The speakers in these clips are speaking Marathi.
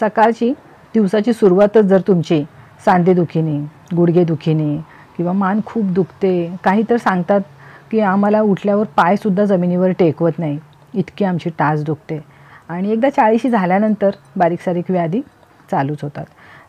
सकाळची दिवसाची सुरुवातच जर तुमची सांधेदुखीने, गुडघेदुखीने किंवा मान खूप दुखते, काही तर सांगतात की आम्हाला उठल्यावर पायसुद्धा जमिनीवर टेकवत नाही, इतकी आमची टाच दुखते आणि एकदा 40शी झाल्यानंतर बारीक सारीक व्याधी चालूच होतात.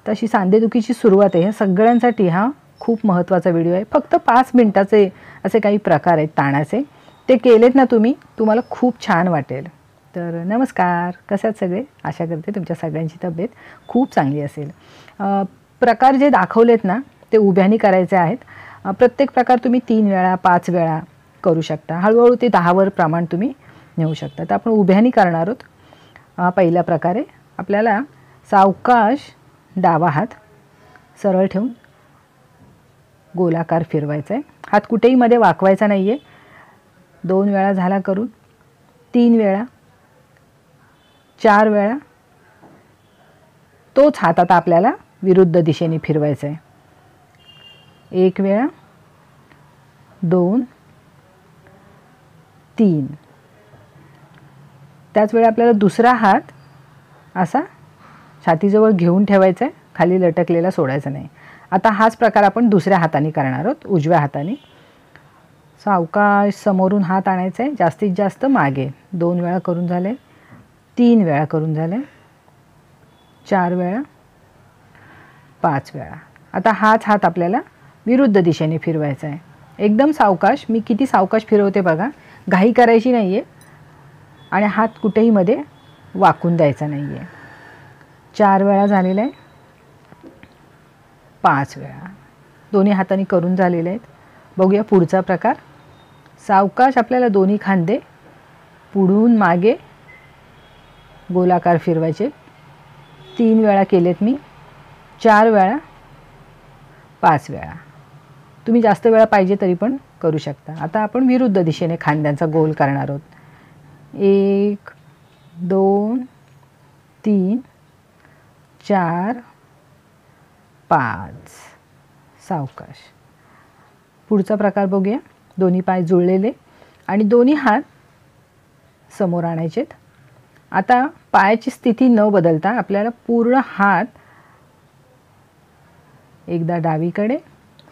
तशी सांधेदुखीची सुरुवात आहे. ह्या सगळ्यांसाठी हा खूप महत्त्वाचा व्हिडिओ आहे. फक्त 5 मिनिटाचे असे काही प्रकार आहेत ताणाचे, ते केलेत ना तुम्ही, तुम्हाला खूप छान वाटेल. तर नमस्कार, कसे आहात सगळे? आशा करते तुमच्या सगळ्यांची तब्येत खूप चांगली असेल. प्रकार जे दाखवलेत ना ते उभ्यानी करायचे आहेत. प्रत्येक प्रकार तुम्ही 3 वेळा 5 वेळा करू शकता. हळूहळू ते 10वर प्रमाण तुम्ही नेऊ शकता. तर आपण उभ्यानी करणार आहोत. पहिला प्रकार आहे. आपल्याला सावकाश डावा हात सरळ ठेवून गोलाकार फिरवायचा आहे. हात कुठेही मध्ये वाकवायचा नाही आहे. 2 वेळा झाला करून, 3 वेळा, 4 वेळा. तोच हात आता आपल्याला विरुद्ध दिशेने फिरवायचा आहे. 1 वेळा, 2, 3. त्याच वेळी आपल्याला दुसरा हात असा छातीजवळ घेऊन ठेवायचा आहे, खाली लटकलेला सोडायचा नाही. आता हाच प्रकार आपण दुसऱ्या हाताने करणार आहोत. उजव्या हाताने सावकाश समोरून हात आणायचा आहे, जास्तीत जास्त मागे. 2 वेळा करून झाले, 3 वेळा करून झाले, 4 वेळा, 5 वेळा. आता हाच हात आपल्याला विरुद्ध दिशेने फिरवायचा आहे. एकदम सावकाश. मी किती सावकाश फिरवते बघा. घाई करायची नाही आहे आणि हात कुठेही मध्ये वाकून द्यायचा नाही आहे. 4 वेळा झालेला आहे, 5 वेळा. दोन्ही हातांनी करून झालेले आहेत. बघूया पुढचा प्रकार. सावकाश आपल्याला दोन्ही खांदे पुढून मागे गोलाकार फिरवायचे. 3 वेळा केलेत मी, 4 वेळा, 5 वेळा. तुम्ही जास्त वेळा पाहिजे तरी पण करू शकता. आता आपण विरुद्ध दिशेने खांद्यांचा गोल करणार आहोत. 1, 2, 3, 4, 5. सावकाश. पुढचा प्रकार बघूया. दोन्ही पाय जुळलेले आणि दोन्ही हात समोर आणायचेत. आता पायाची स्थिती न बदलता आपल्याला पूर्ण हात एकदा डावीकडे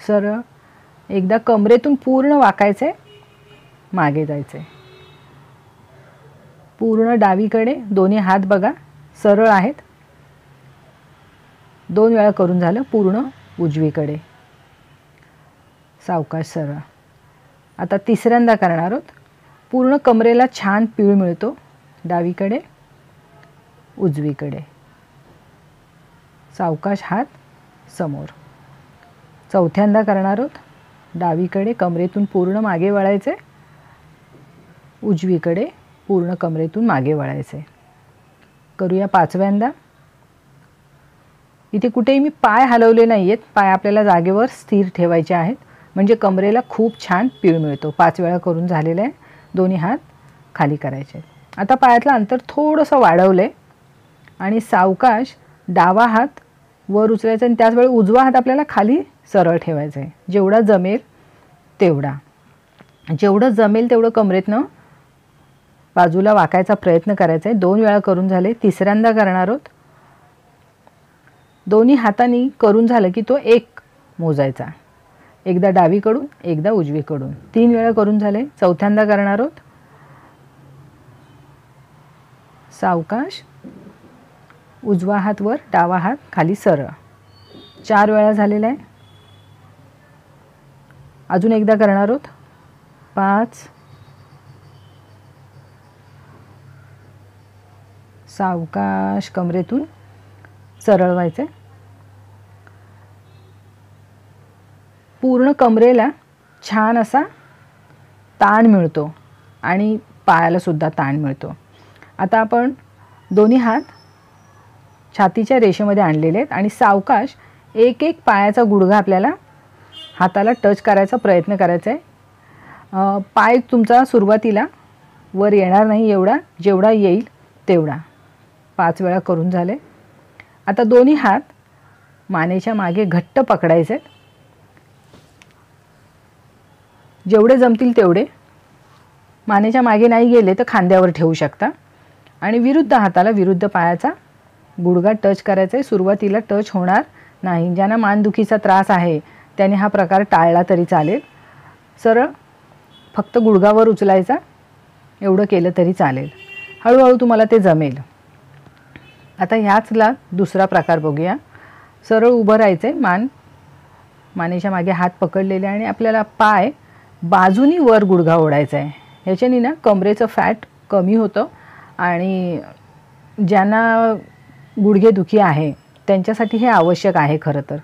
सरळ, एकदा कमरेतून पूर्ण वाकायचे, मागे जायचे. पूर्ण डावीकडे दोन्ही हात बघा सरळ आहेत. 2 वेळा करून झालं. पूर्ण उजवीकडे सावकाश सरळ. आता तिसऱ्यांदा करणार आहोत. पूर्ण कमरेला छान पीळ मिळतो. डावीकडे, उजवीकडे, सावकाश हात समोर. चौथ्यांदा करणार आहोत. डावीकडे कमरेतून पूर्ण मागे वळायचे, उजवीकडे पूर्ण कमरेतून मागे वळायचे. करूया 5व्यांदा. इथे कुठेही मी पाय हलवले नाही आहेत. पाय आपल्याला जागेवर स्थिर ठेवायचे आहेत, म्हणजे कमरेला खूप छान पीळ मिळतो. 5 वेळा करून झालेलं आहे. दोन्ही हात खाली करायचे. आता पायातलं अंतर थोडंसं वाढवलं आहे आणि सावकाश डावा हात वर उचलायचा आणि त्याच वेळी उजवा हात आपल्याला खाली सरळ ठेवायचा आहे. जेवढा जमेल तेवढा. जेवढं जमेल तेवढं कमरेतनं बाजूला वाकायचा प्रयत्न करायचा आहे. 2 वेळा करून झाले. तिसऱ्यांदा करणार आहोत. दोन्ही हातांनी करून झालं की तो 1 मोजायचा. एकदा डावीकडून, एकदा उजवीकडून. 3 वेळा करून झाले. चौथ्यांदा करणार आहोत. सावकाश उजवा हात वर, डावा हात खाली सरळ. 4 वेळा झालेला आहे. अजून एकदा करणार आहोत. 5. सावकाश कमरेतून सरळ व्हायचे. पूर्ण कमरेला छान असा ताण मिळतो आणि पायाला सुद्धा ताण मिळतो. आता आपण दोन्ही हात छातीच्या रेषेमध्ये आणलेले आहेत आणि सावकाश एक एक पायाचा गुडघा आपल्याला हाताला टच करायचा प्रयत्न करायचा आहे. पाय तुमचा सुरुवातीला वर येणार नाही एवढा, जेवढा येईल तेवढा. 5 वेळा करून झाले. आता दोन्ही हात मानेच्या मागे घट्ट पकडायचे. जेवढे जमतील तेवढे. मानेच्या मागे नाही गेले तर खांद्यावर ठेवू शकता आणि विरुद्ध हाताला विरुद्ध पायाचा गुडघा टच करायचा आहे, सुरुवातीला टच होणार नाही. ज्यांना मानदुखीचा त्रास आहे त्याने हा प्रकार टाळला तरी चालेल. सरळ फक्त गुडघावर उचलायचा, एवढं केलं तरी चालेल. हळूहळू तुम्हाला ते जमेल. आता ह्याचला दुसरा प्रकार बघूया. सरळ उभं राहायचं आहे, मानेच्या मागे हात पकडलेले आणि आपल्याला पाय बाजूनी वर गुडघा ओढायचा आहे. ह्याच्याने ना कमरेचं फॅट कमी होतं आणि ज्यांना गुडघेदुखी आहे त्यांच्यासाठी हे आवश्यक आहे खरं तर.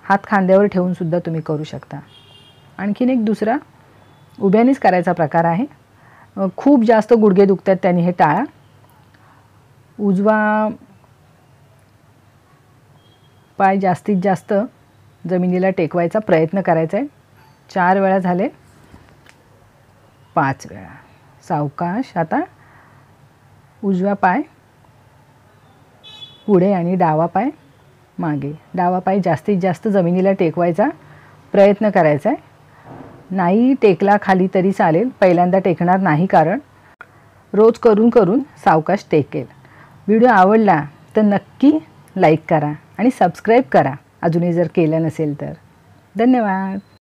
हात खांद्यावर ठेवून सुद्धा तुम्ही करू शकता. आणखीन एक दुसरा उभ्यानेच करायचा प्रकार आहे. खूप जास्त गुडघे दुखतात त्यांनी हे टाळा. उजवा पाय जास्तीत जास्त जमिनीला टेकवायचा प्रयत्न करायचा आहे. 4 वेळा झाले, 5 वेळा. सावकाश. आता उजवा पाय पुढे आणि डावा पाय मागे. डावा पाय जास्तीत जास्त जमिनीला टेकवायचा प्रयत्न करायचा आहे. नाही टेकला खाली तरी चालेल, पहिल्यांदा टेकणार नाही, कारण रोज करून करून सावकाश टेकेल. व्हिडिओ आवडला तर नक्की लाईक करा आणि सबस्क्राईब करा अजूनही जर केलं नसेल तर. धन्यवाद.